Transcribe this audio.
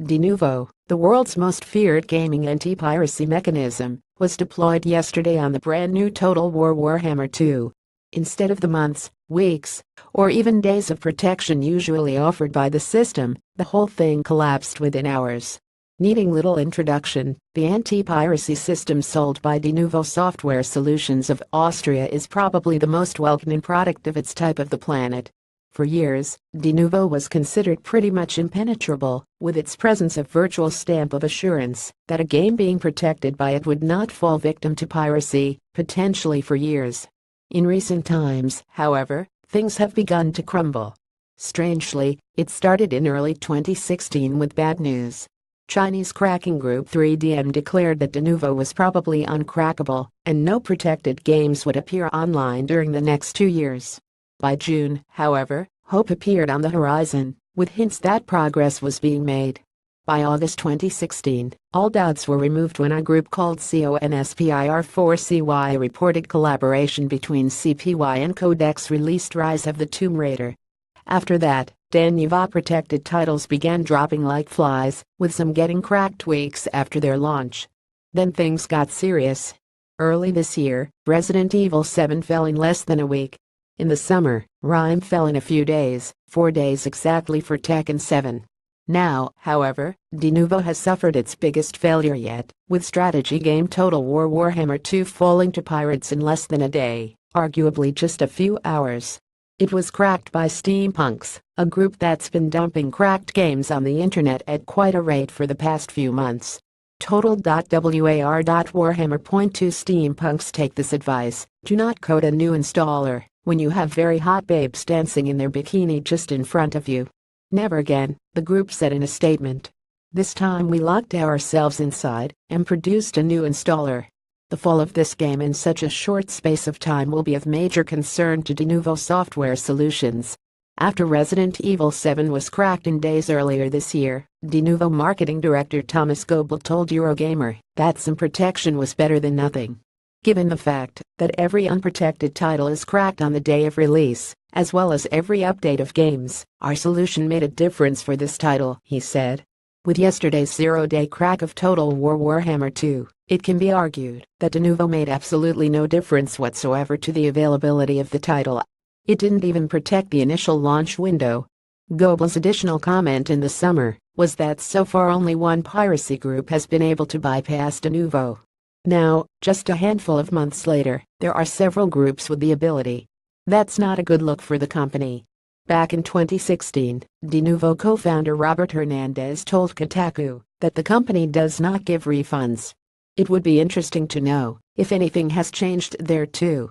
Denuvo, the world's most feared gaming anti-piracy mechanism, was deployed yesterday on the brand new Total War Warhammer 2. Instead of the months, weeks, or even days of protection usually offered by the system, the whole thing collapsed within hours. Needing little introduction, the anti-piracy system sold by Denuvo Software Solutions of Austria is probably the most well-known product of its type of the planet. For years, Denuvo was considered pretty much impenetrable, with its presence of virtual stamp of assurance that a game being protected by it would not fall victim to piracy, potentially for years. In recent times, however, things have begun to crumble. Strangely, it started in early 2016 with bad news. Chinese cracking group 3DM declared that Denuvo was probably uncrackable, and no protected games would appear online during the next 2 years. By June, however, hope appeared on the horizon, with hints that progress was being made. By August 2016, all doubts were removed when a group called CONSPIR4CY reported collaboration between CPY and Codex released Rise of the Tomb Raider. After that, Denuvo protected titles began dropping like flies, with some getting cracked weeks after their launch. Then things got serious. Early this year, Resident Evil 7 fell in less than a week. In the summer, Rime fell in a few days, 4 days exactly for Tekken 7. Now, however, Denuvo has suffered its biggest failure yet, with strategy game Total War Warhammer 2 falling to pirates in less than a day, arguably just a few hours. It was cracked by Steampunks, a group that's been dumping cracked games on the internet at quite a rate for the past few months. Total.war.warhammer.2 Steampunks take this advice: do not code a new installer when you have very hot babes dancing in their bikini just in front of you. Never again, the group said in a statement. This time we locked ourselves inside and produced a new installer. The fall of this game in such a short space of time will be of major concern to Denuvo Software Solutions. After Resident Evil 7 was cracked in days earlier this year, Denuvo marketing director Thomas Goebel told Eurogamer that some protection was better than nothing. Given the fact that every unprotected title is cracked on the day of release, as well as every update of games, our solution made a difference for this title, he said. With yesterday's 0-day crack of Total War Warhammer 2, it can be argued that Denuvo made absolutely no difference whatsoever to the availability of the title. It didn't even protect the initial launch window. Goebel's additional comment in the summer was that so far only one piracy group has been able to bypass Denuvo. Now, just a handful of months later, there are several groups with the ability. That's not a good look for the company. Back in 2016, Denuvo co-founder Robert Hernandez told Kotaku that the company does not give refunds. It would be interesting to know if anything has changed there too.